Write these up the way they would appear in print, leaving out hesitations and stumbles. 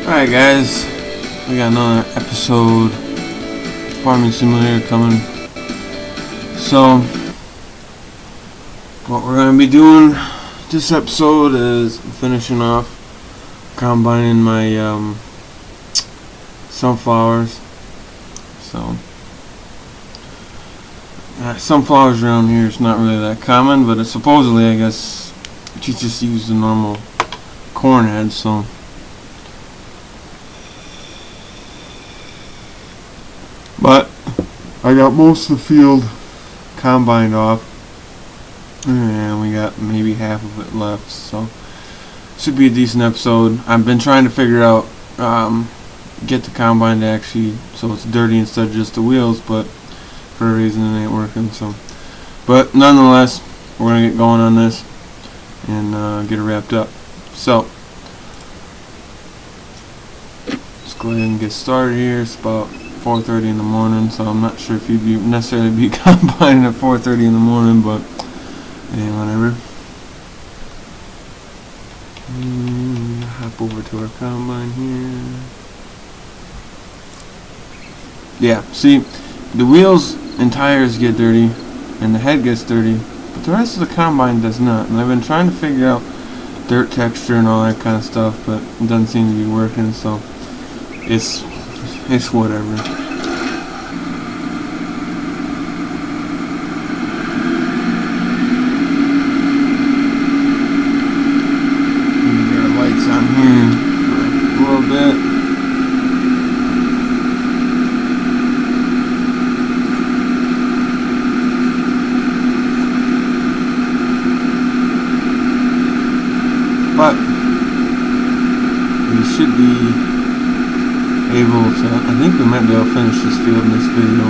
Alright guys, we got another episode of Farming Simulator coming. So, what we're going to be doing this episode is finishing off combining my sunflowers. So, sunflowers around here is not really that common, but it's supposedly, I guess, you just use the normal corn head, so. But I got most of the field combined off, and we got maybe half of it left, so should be a decent episode. I've been trying to figure out get the combine to actually so it's dirty instead of just the wheels, but for a reason it ain't working. So, but nonetheless, we're gonna get going on this and get it wrapped up. So let's go ahead and get started here. It's about 4:30 in the morning, so I'm not sure if you'd be necessarily be combining at 4:30 in the morning, but yeah, whatever. Hop over to our combine here. Yeah, see, the wheels and tires get dirty, and the head gets dirty, but the rest of the combine does not. And I've been trying to figure out dirt texture and all that kind of stuff, but it doesn't seem to be working. So it's whatever. Get our lights on here for a little bit. But we should be able to, I think we might be able to finish this field in this video,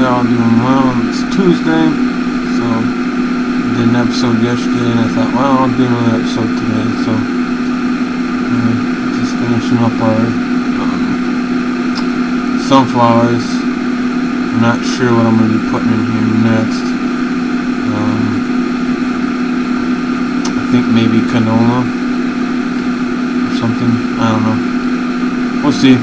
are all doing well. It's Tuesday, so I did an episode yesterday, and I thought, well, I'll do another episode today. So just finishing up our sunflowers. I'm not sure what I'm going to be putting in here next. I think maybe canola or something. I don't know. We'll see.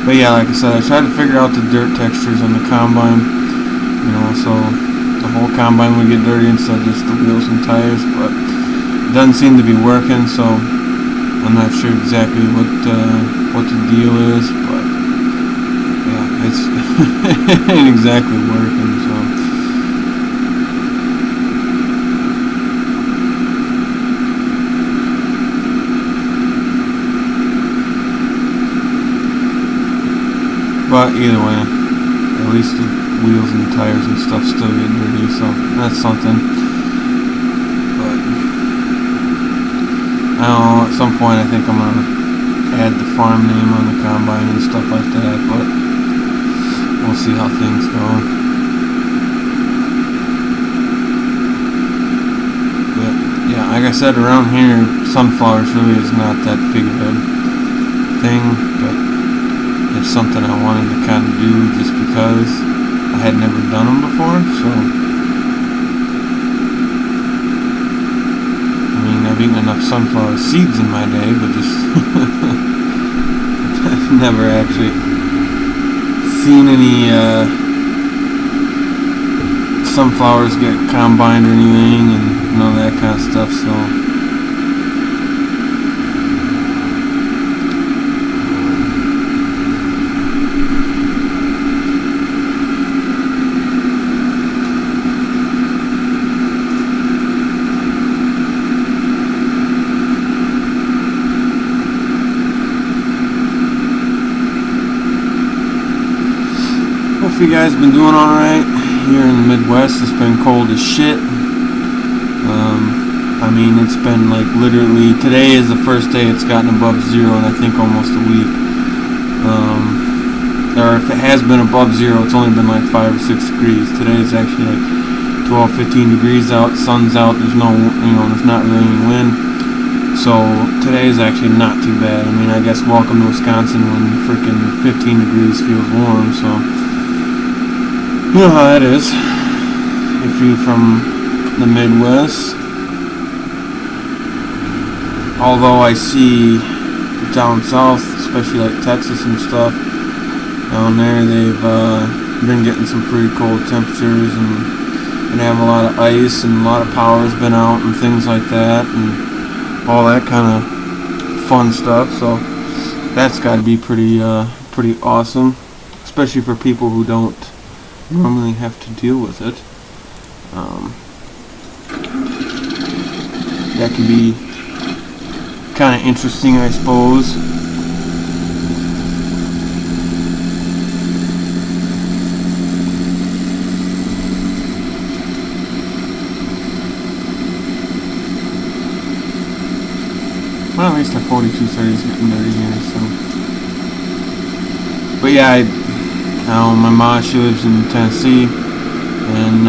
But yeah, like I said, I tried to figure out the dirt textures on the combine, you know, so the whole combine would get dirty instead of just the wheels and tires, but it doesn't seem to be working, so I'm not sure exactly what the deal is, but yeah, it's it ain't exactly working, so. But either way, at least the wheels and tires and stuff still get dirty, so that's something. But I don't know, at some point I think I'm going to add the farm name on the combine and stuff like that, but we'll see how things go. But yeah, like I said, around here, sunflowers really is not that big of a thing, but it's something I wanted to kind of do just because I had never done them before, so I mean, I've eaten enough sunflower seeds in my day, but just I've never actually seen any sunflowers get combined or anything and all that kind of stuff, so Hope you guys have been doing alright. Here in the Midwest, it's been cold as shit. I mean, it's been like literally, today is the first day it's gotten above zero in I think almost a week. Or if it has been above zero, it's only been like 5 or 6 degrees. Today it's actually like 12, 15 degrees out, sun's out, there's no, there's not really any wind. So today is actually not too bad. I mean, I guess welcome to Wisconsin when freaking 15 degrees feels warm, so you know how that is. If you're from the Midwest. Although I see down south, especially like Texas and stuff, down there they've been getting some pretty cold temperatures and have a lot of ice and a lot of power's been out and things like that and all that kind of fun stuff. So that's got to be pretty awesome, especially for people who don't normally have to deal with it. That can be kind of interesting, I suppose. Well, at least our 4230 is getting dirty here, so. But yeah, my mom, she lives in Tennessee, and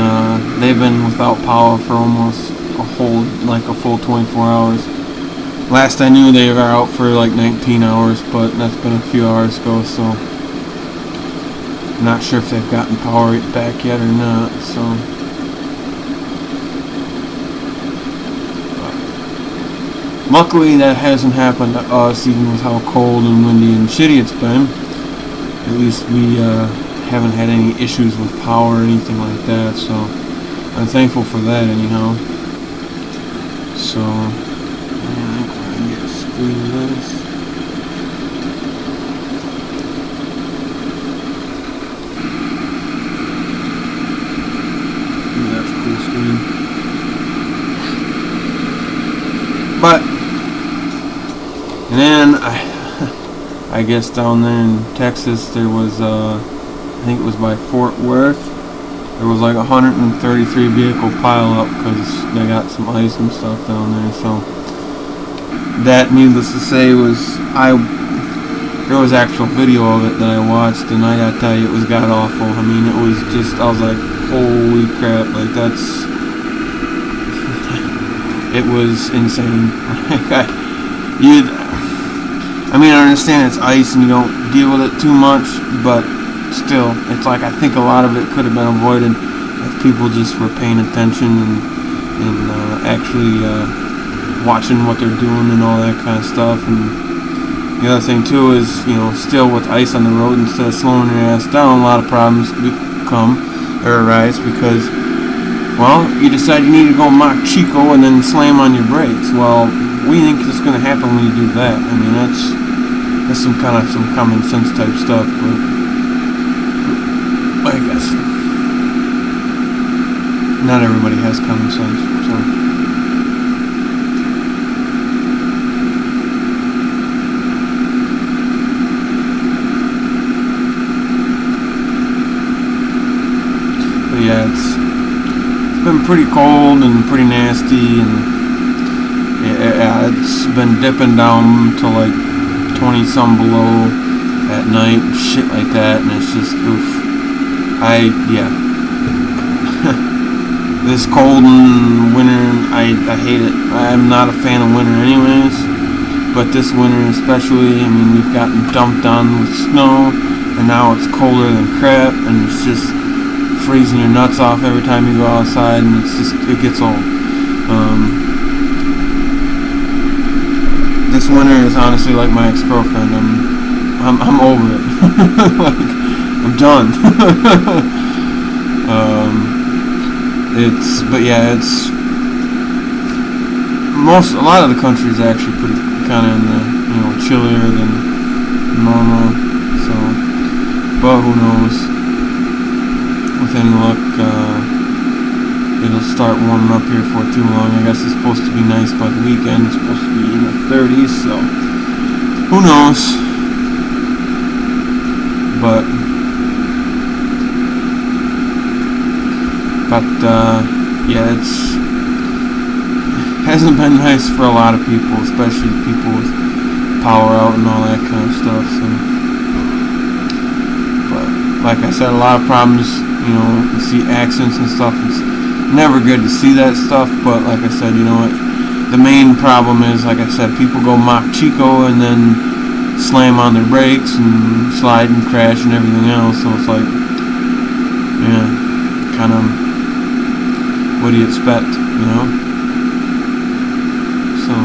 they've been without power for almost a full 24 hours. Last I knew they were out for like 19 hours, but that's been a few hours ago, so I'm not sure if they've gotten power back yet or not, so. But luckily that hasn't happened to us, even with how cold and windy and shitty it's been. At least we haven't had any issues with power or anything like that, so I'm thankful for that anyhow. So this. That's a cool screen. But and then I guess down there in Texas there was I think it was by Fort Worth, there was like 133 vehicle pile up because they got some ice and stuff down there. So that, needless to say, there was actual video of it that I watched, and I gotta tell you, it was god awful. I mean, it was just, I was like, holy crap, like that's, it was insane. I mean, I understand it's ice and you don't deal with it too much, but still, it's like, I think a lot of it could have been avoided if people just were paying attention and actually watching what they're doing and all that kind of stuff. And the other thing too is, still with ice on the road, instead of slowing your ass down, a lot of problems arise because, well, you decide you need to go Mach Chico and then slam on your brakes. Well, what do you think is going to happen when you do that? I mean, that's some common sense type stuff, but I guess not everybody has common sense, so. Yeah, it's been pretty cold and pretty nasty, and yeah, it's been dipping down to like 20 some below at night, shit like that, and it's just oof. This cold and winter, I hate it. I'm not a fan of winter anyways, but this winter especially, I mean, we've gotten dumped on with snow, and now it's colder than crap, and it's just freezing your nuts off every time you go outside, and it gets old. This winter is honestly like my ex-girlfriend. I'm over it. Like, I'm done. A lot of the country is actually pretty kind of in the chillier than normal. So, but who knows? With any luck, it'll start warming up here for too long. I guess it's supposed to be nice by the weekend. It's supposed to be in the 30s, so who knows? But But yeah, it hasn't been nice for a lot of people, especially people with power out and all that kind of stuff. So, but like I said, a lot of problems. You know, you see accidents and stuff. It's never good to see that stuff. But like I said, you know what? The main problem is, like I said, people go Mach Chico and then slam on their brakes and slide and crash and everything else. So it's like, yeah, kind of, what do you expect, you know? So,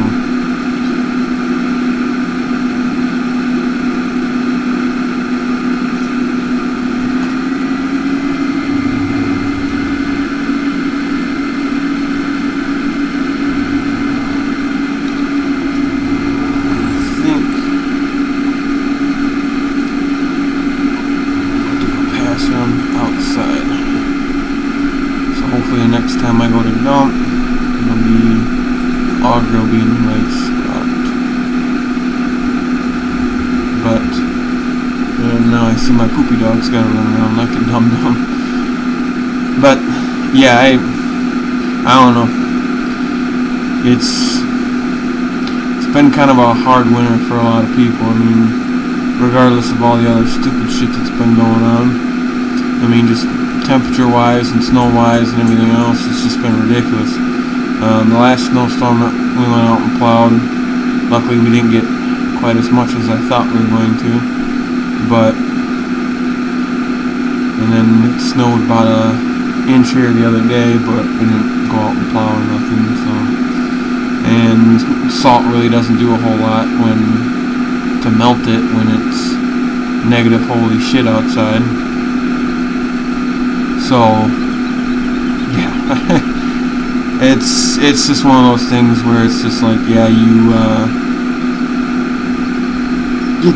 outside. So hopefully the next time I go to dump, it'll be, auger will be in the right spot. But now I see my poopy dog's gotta run around like a dum-dum. But yeah, I don't know. It's been kind of a hard winter for a lot of people. I mean, regardless of all the other stupid shit that's been going on. I mean, just temperature-wise and snow-wise and everything else, it's just been ridiculous. The last snowstorm that we went out and plowed, luckily we didn't get quite as much as I thought we were going to. But, and then it snowed about an inch here the other day, but we didn't go out and plow or nothing, so. And salt really doesn't do a whole lot to melt it when it's negative holy shit outside. So, yeah, it's just one of those things where it's just like, yeah, you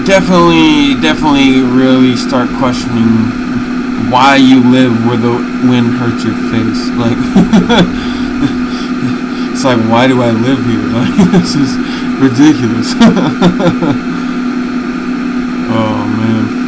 definitely really start questioning why you live where the wind hurts your face. Like, it's like, why do I live here? Like, this is ridiculous. Oh man.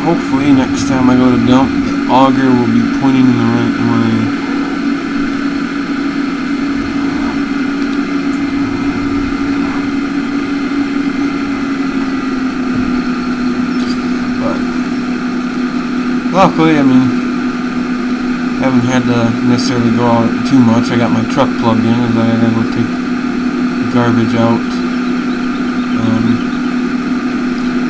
Hopefully next time I go to dump, the auger will be pointing in the right way. But luckily, I mean, haven't had to necessarily go out too much. I got my truck plugged in as I gotta go take the garbage out.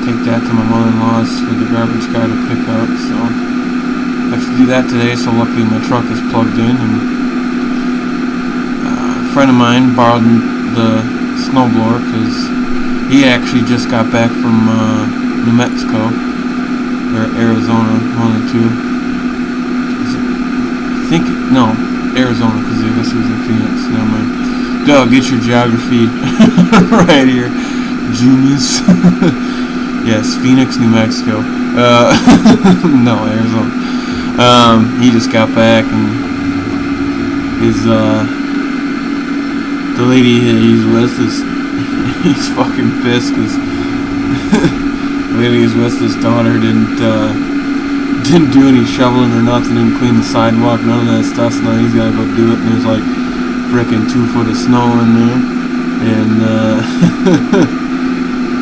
Take that to my mother-in-law's for the garbage guy to pick up, so I have to do that today. So luckily my truck is plugged in, and a friend of mine borrowed the snowblower because he actually just got back from New Mexico or Arizona, one of the two. No, Arizona, because I guess he was in Phoenix. Never mind. Doug, get your geography right here, genius. Yes, Phoenix, New Mexico. No, Arizona. He just got back, and his the lady he's with is he's fucking pissed because the lady he's with, his daughter didn't do any shoveling or nothing, didn't clean the sidewalk, none of that stuff. So now he's gotta go do it, and there's like frickin' 2 foot of snow in there, and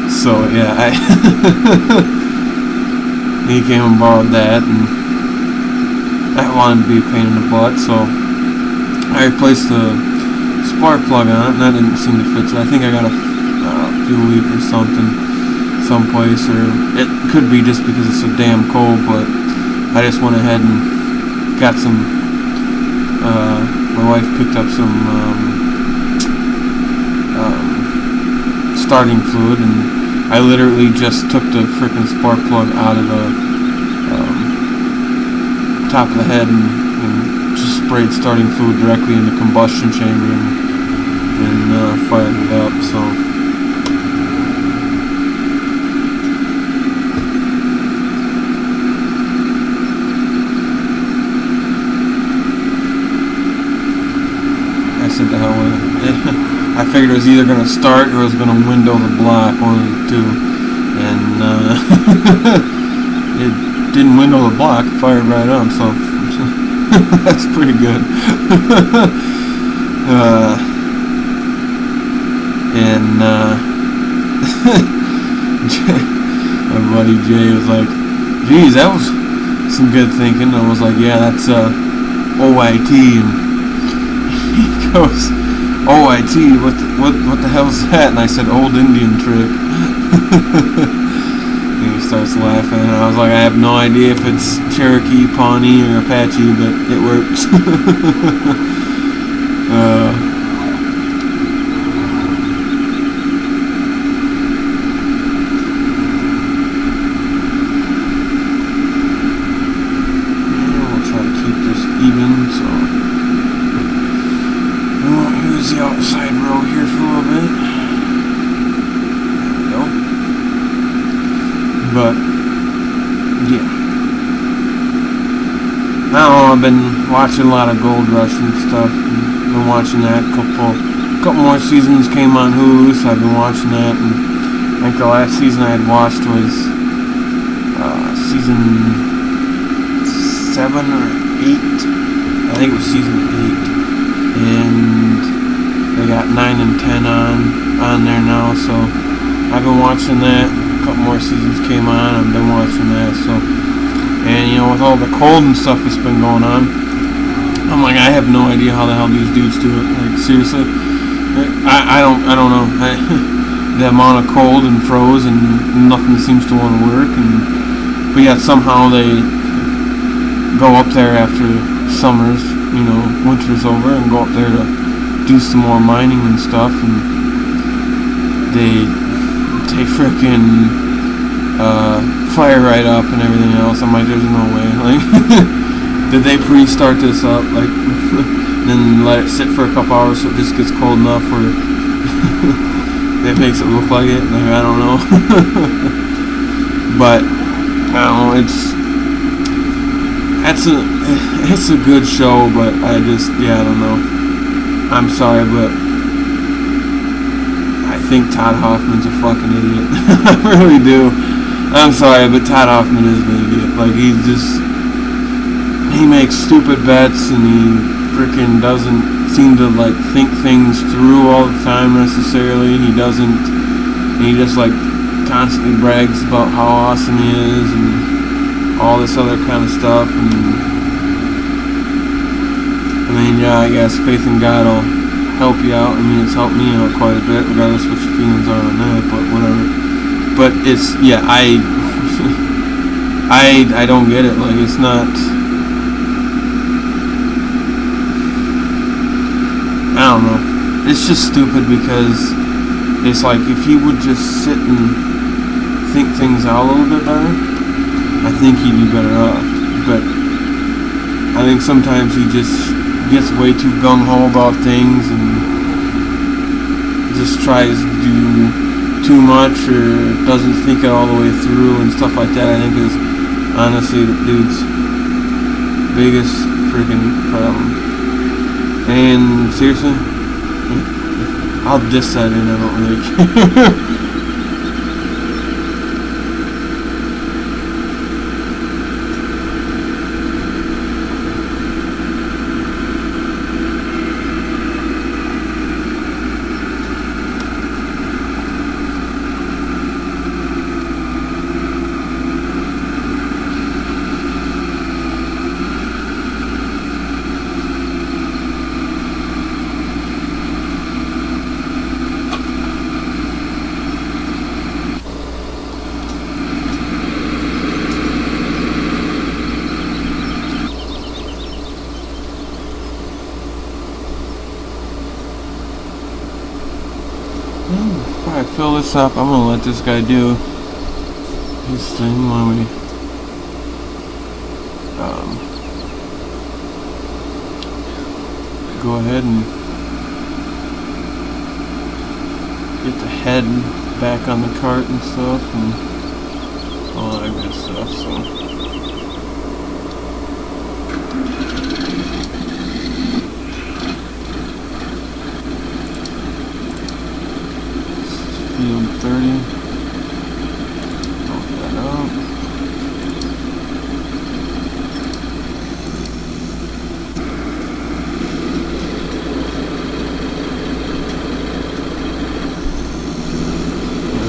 so yeah, he came and borrowed that, and that wanted to be a pain in the butt, so I replaced the spark plug on it, and that didn't seem to fit. So I think I got a fuel leak or something someplace, or it could be just because it's so damn cold, but I just went ahead and got some, my wife picked up some starting fluid, and I literally just took the frickin' spark plug out of the top of the head and just sprayed starting fluid directly in the combustion chamber and fired it up. So figured it was either going to start or it was going to window the block, one of the two. And it didn't window the block, it fired right up, so that's pretty good. My buddy Jay was like, geez, that was some good thinking. I was like, yeah, that's OIT. And he goes, OIT, what the hell's that? And I said, Old Indian Trick. And he starts laughing, and I was like, I have no idea if it's Cherokee, Pawnee, or Apache, but it works. The outside row here for a little bit. There we go. But yeah, I don't know. I've been watching a lot of Gold Rush and stuff. And been watching that. Couple more seasons came on Hulu, so I've been watching that. And I think the last season I had watched was season 7 or 8. I think it was season 8, and they got 9 and 10 on there now, so I've been watching that. A couple more seasons came on, I've been watching that. So, and you know, with all the cold and stuff that's been going on, I'm like, I have no idea how the hell these dudes do it. Like, seriously, I don't know. The amount of cold and froze and nothing seems to want to work, but yet somehow they go up there after summers, you know, winter's over, and go up there to do some more mining and stuff, and they frickin' fire right up and everything else. I'm like, there's no way. Like, did they pre-start this up, like, then let it sit for a couple hours so it just gets cold enough where it makes it look like it? Like, I don't know. But I don't know. It's a good show, but I don't know. I'm sorry, but I think Todd Hoffman's a fucking idiot. I really do. I'm sorry, but Todd Hoffman is an idiot. Like, he makes stupid bets, and he freaking doesn't seem to, like, think things through all the time necessarily. He just, like, constantly brags about how awesome he is and all this other kind of stuff. And I mean, yeah, I guess faith in God will help you out. I mean, it's helped me out quite a bit, regardless of what your feelings are on that, but whatever. But it's, yeah, I don't get it. Like, it's not, I don't know. It's just stupid, because it's like, if he would just sit and think things out a little bit better, I think he'd be better off. But I think sometimes he just gets way too gung-ho about things and just tries to do too much, or doesn't think it all the way through and stuff like that. I think is honestly the dude's biggest freaking problem. And seriously, I'll diss that in, I don't really care. Before I fill this up, I'm gonna let this guy do his thing while we go ahead and get the head back on the cart and stuff and all that good stuff. So field 30. Open that up.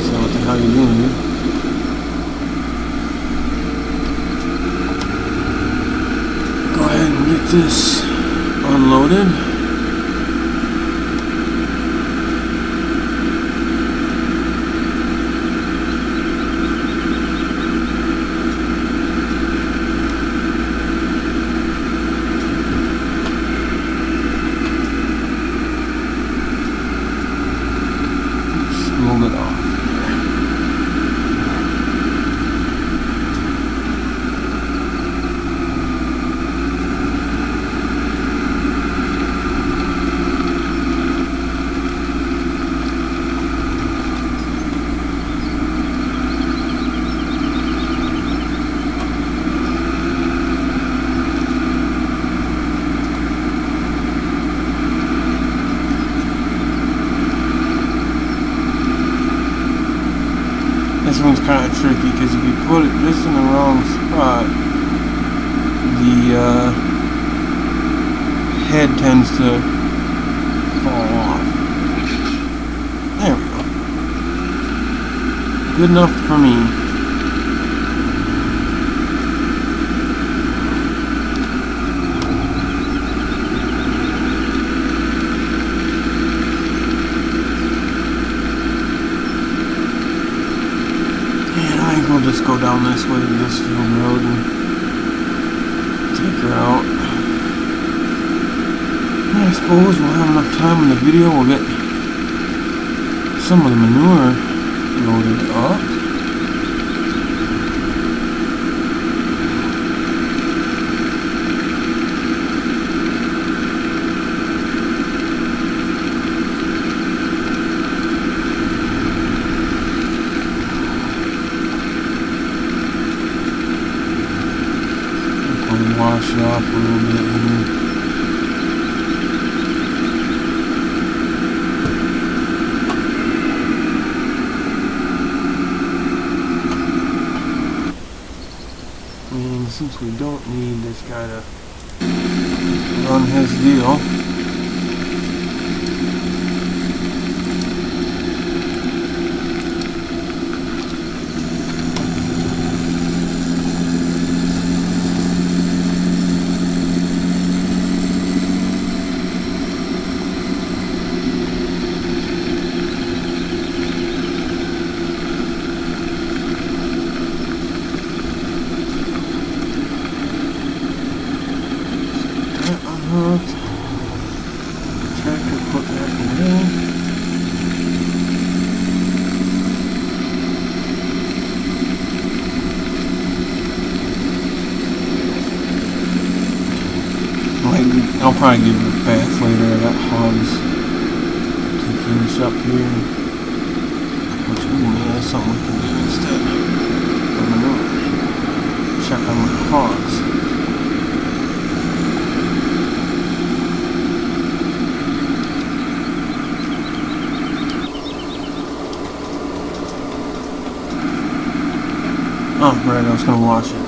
So what the hell you doing, dude? Go ahead and get this unloaded. Roll it off here. This one's kind of tricky because if you put it just in the wrong spot, the head tends to fall off. There we go. Good enough for me. We'll just go down this way to this field road and take her out. And I suppose we'll have enough time in the video. We'll get some of the manure loaded up. Wash it off a little bit here. And since we don't need this guy to run his deal, tractor put that in. I'll probably give it a bath later. I got hogs to finish up here, which is something we can do instead. I'm gonna check on my hogs. Oh, right, I was going to wash it.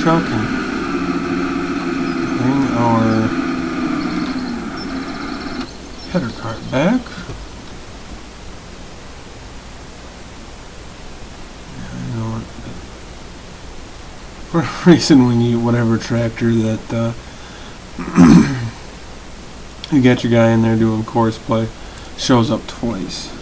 Truck and bring our header cart back. For a reason, when you whatever tractor that you got your guy in there doing course play, shows up twice.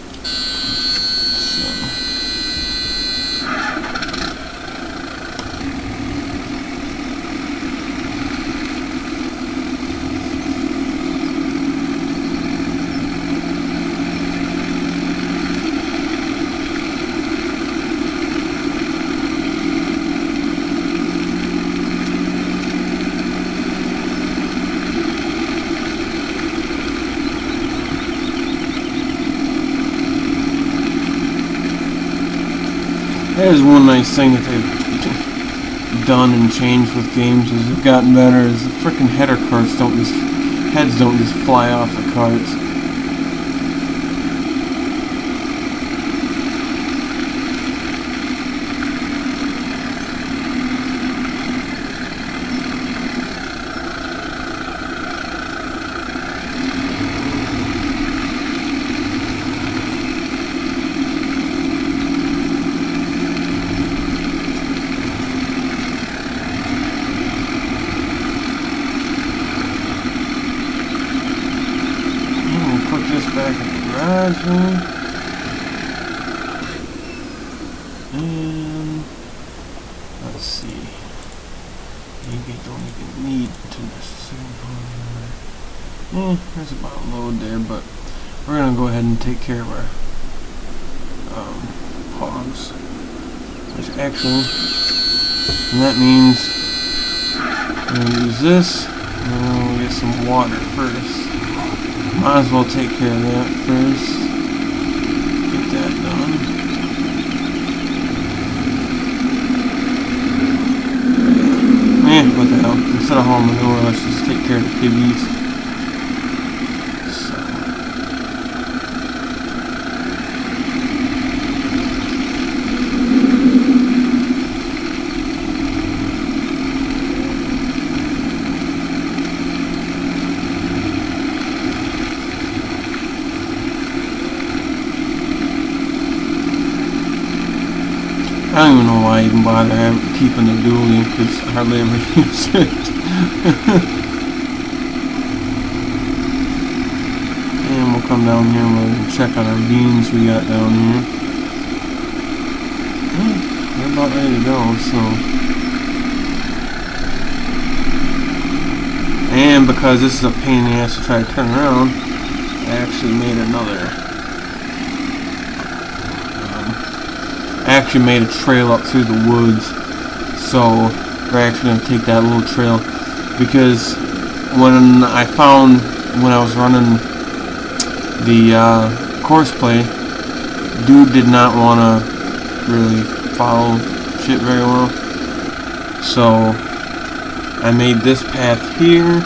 There's one nice thing that they've done and changed with games is they've gotten better is the frickin' heads don't just fly off the carts. Back in the garage here. And let's see. Maybe I don't even need to necessarily. There's about a load there, but we're gonna go ahead and take care of our hogs. Which actually, and that means we're gonna use this, and then we'll get some water first. Might as well take care of that first. Get that done. What the hell. Instead of hauling manure, let's just take care of the piggies. So. I don't even know why I even bother keeping the dually, because I hardly ever use it. And we'll come down here and we'll check on our beans we got down here. They're about ready to go, so. And because this is a pain in the ass to try to turn around, I actually made a trail up through the woods. So we're actually going to take that little trail, because when I was running the course play, dude did not want to really follow shit very well. So I made this path here,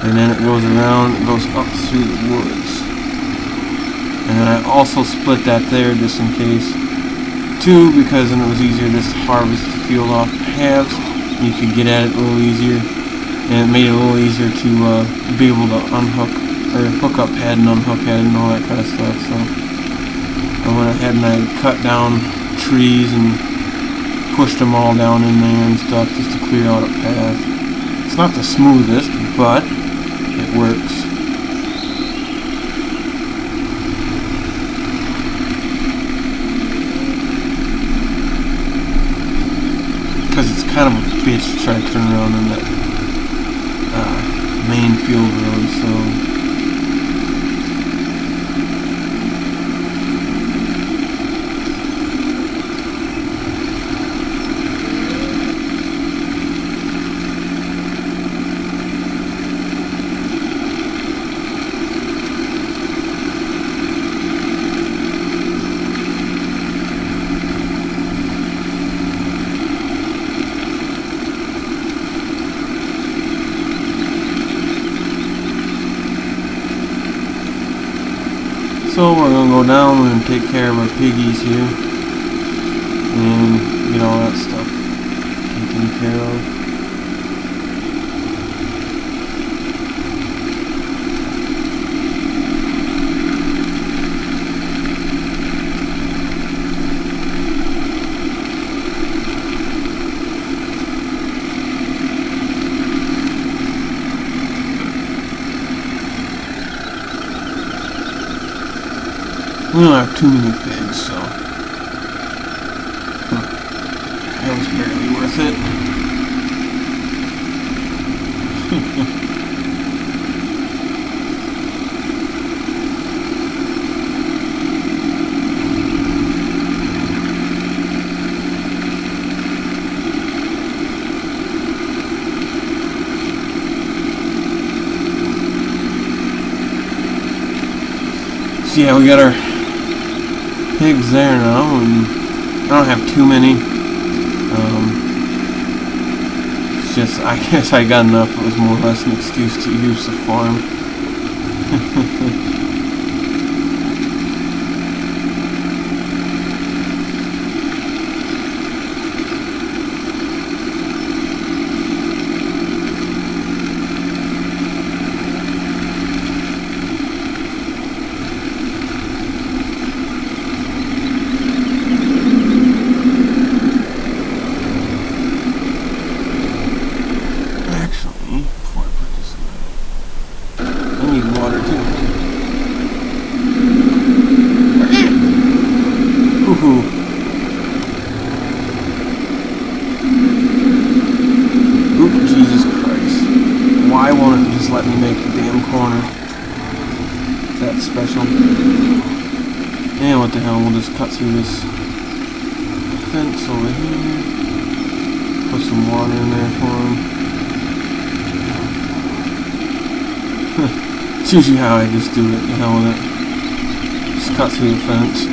and then it goes around, it goes up through the woods. And then I also split that there just in case too, because then it was easier just to harvest the field off halves. You could get at it a little easier, and it made it a little easier to be able to unhook or hook up head and unhook head and all that kind of stuff. So I went ahead and I cut down trees and pushed them all down in there and stuff just to clear out a path. It's not the smoothest, but it works. Because it's kind of a bitch to try to turn around in that main field road, so. So we're going to go down and take care of our piggies here and get all that stuff taken care of. don't have too many pigs, so that was barely worth it. So yeah, we got our pigs there now, and I don't have too many. It's just, I guess I got enough. It was more or less an excuse to use the farm. Oop, Jesus Christ. Why won't it just let me make the damn corner? That's special. And what the hell, we'll just cut through this fence over here. Put some water in there for him. It's usually how I just do it, the hell with it. Just cut through the fence.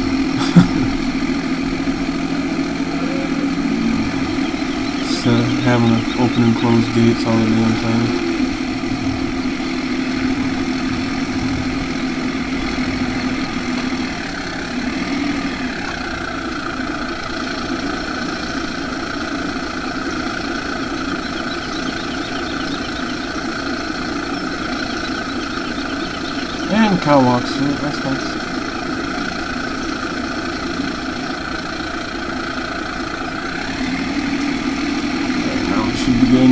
Instead of having to open and close gates all the damn time. And cow walks through it, that's nice. Begin.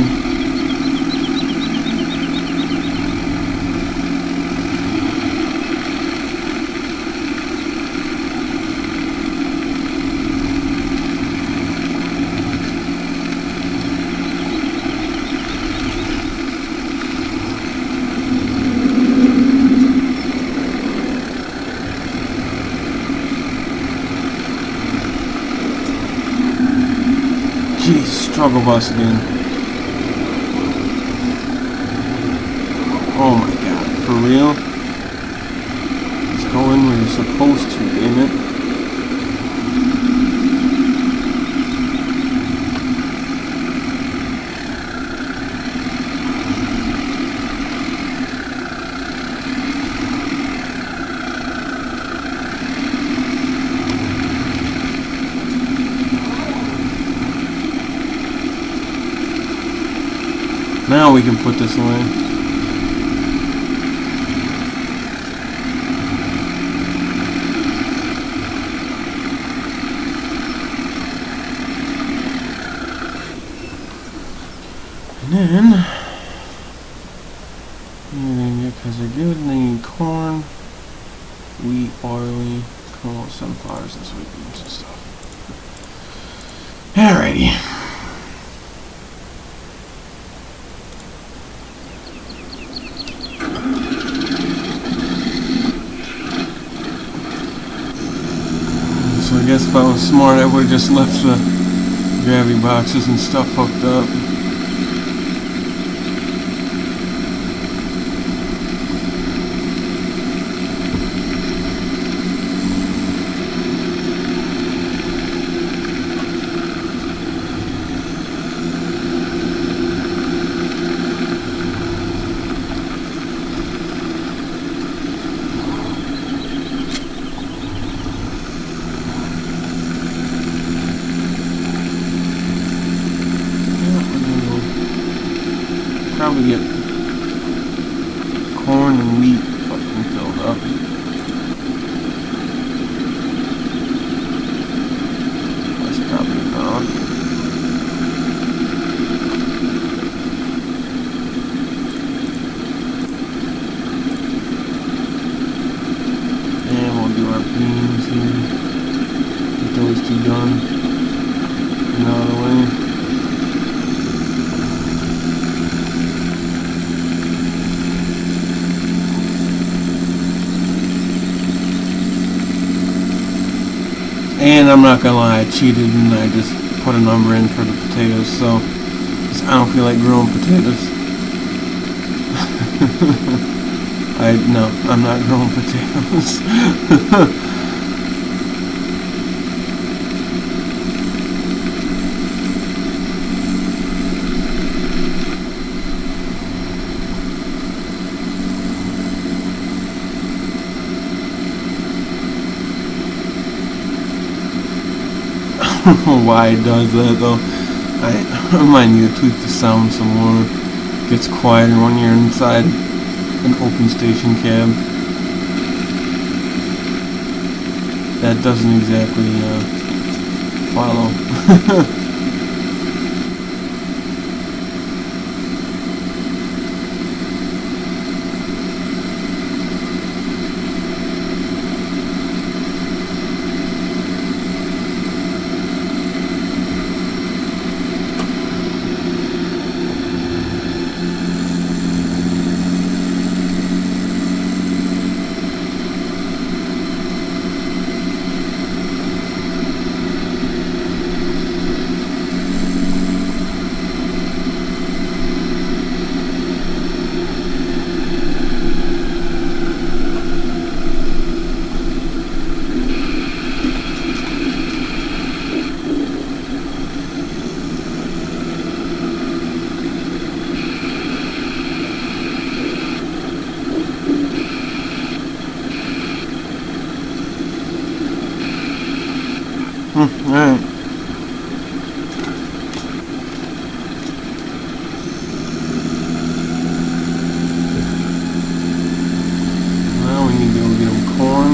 Jeez, struggle bus again. Oh my god, for real? It's going where you're supposed to, damn it. Now we can put this away. And then, because they're good, they need corn, wheat, barley, corn, sunflowers, and soybeans and stuff. Alrighty. So I guess if I was smart, I would have just left the gravity boxes and stuff hooked up. Probably get corn and wheat fucking filled up. That's probably enough. And we'll do our beans. those two done and out of the way. And I'm not gonna lie, I cheated and I just put a number in for the potatoes, so I don't feel like growing potatoes. No, I'm not growing potatoes. I don't know why it does that though. I might need to tweak the sound some more. It gets quieter when you're inside an open station cab. That doesn't exactly follow. Alright. Well, we need to go get them corn.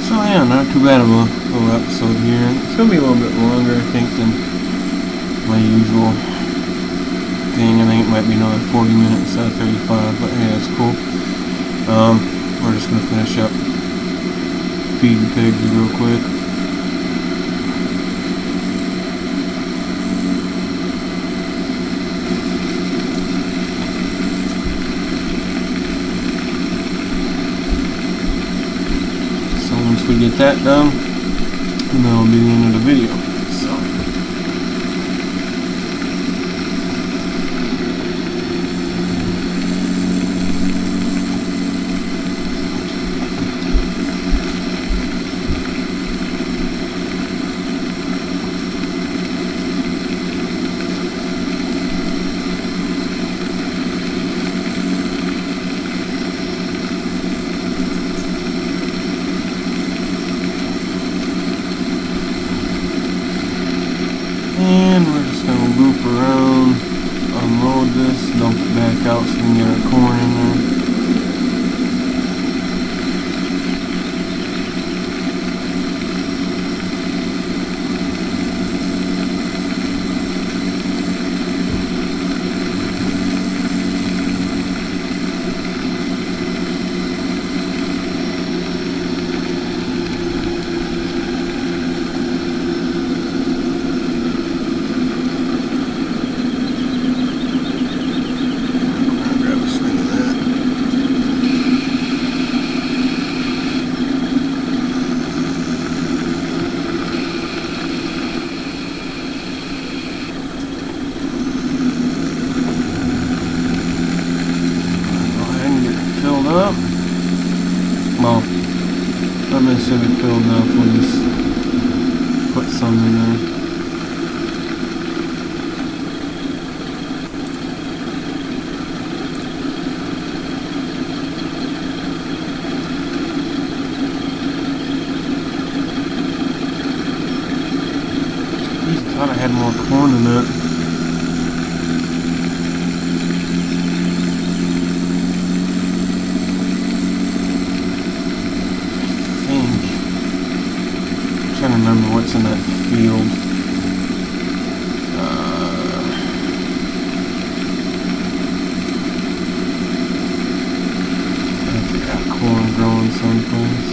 So yeah, not too bad of a little episode here. It's gonna be a little bit longer, I think, than my usual thing. I think it might be another 40 minutes instead of 35, but yeah, it's cool. We're just gonna finish up feeding pigs real quick. Once we get that done, and that'll be the end of the video. So and we're just going to loop around, unload this, dump it back out so we can get our corn in there. Up. Well, not necessarily filled up, we'll just put some in there. I thought I had more corn in that. what's in that field. I think I got corn growing someplace.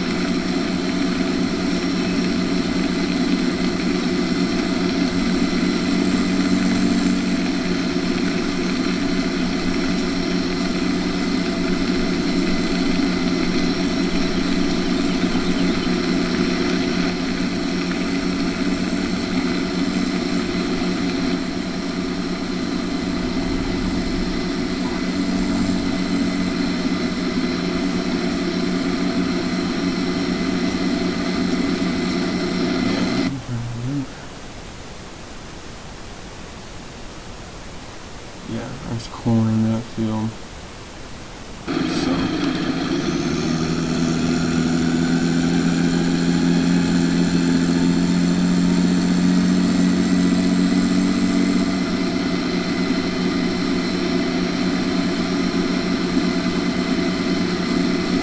Yeah, there's corn in that field. So.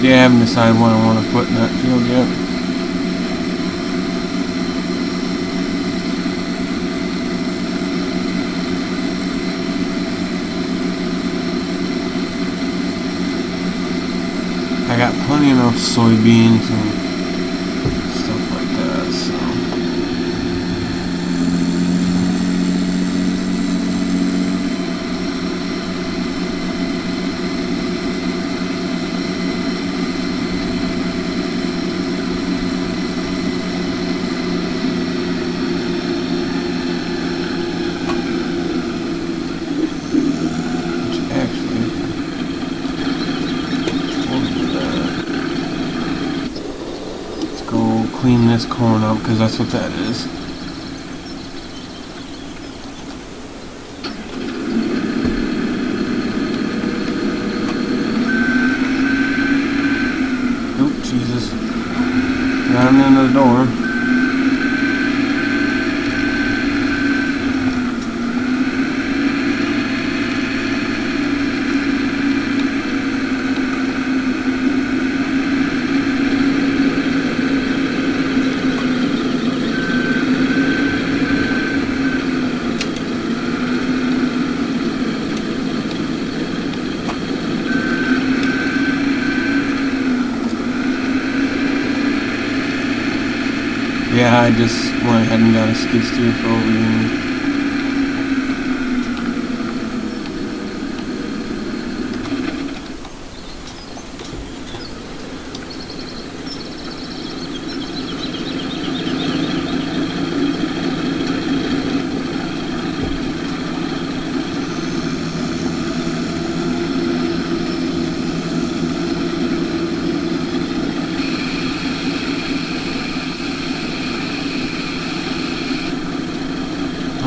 Yeah, I haven't decided what I want to put in that field yet. I got plenty enough soybeans and stuff like that, so. Which actually, go clean this corn up because that's what that is. Oh, Jesus. Got him into the door. Yeah, I just went ahead and got a skid steer for over here.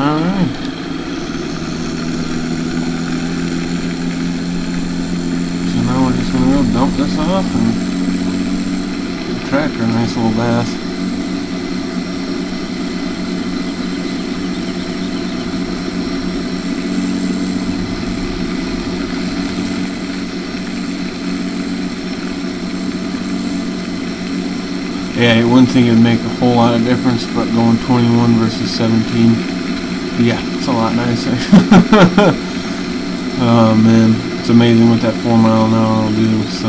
Alright. So now we're just going to go dump this off and give the tractor a nice little bath. Yeah, I wouldn't think it would make a whole lot of difference, but going 21 versus 17. Yeah, it's a lot nicer. Oh man, it's amazing what that 4 mile an hour will do, so.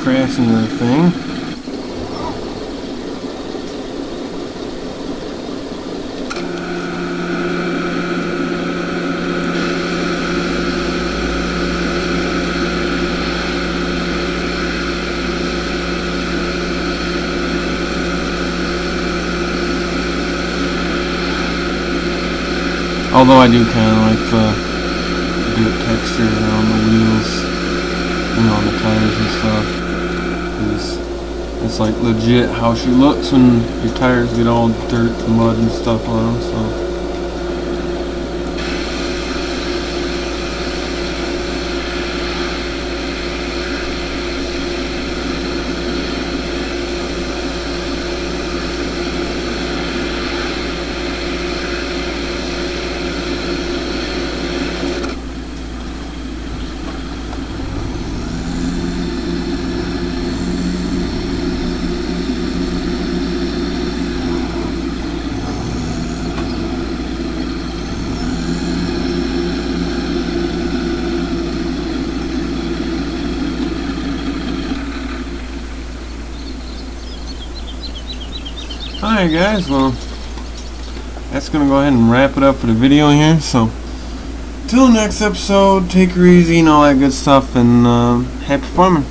crash into the thing. Although I do kind of like the dirt texture on the wheels, you know, on the tires and stuff. It's like legit how she looks when your tires get all dirt and mud and stuff on them. So. Alright guys, well, that's going to go ahead and wrap it up for the video here. So, till next episode, take her easy and all that good stuff, and happy farming.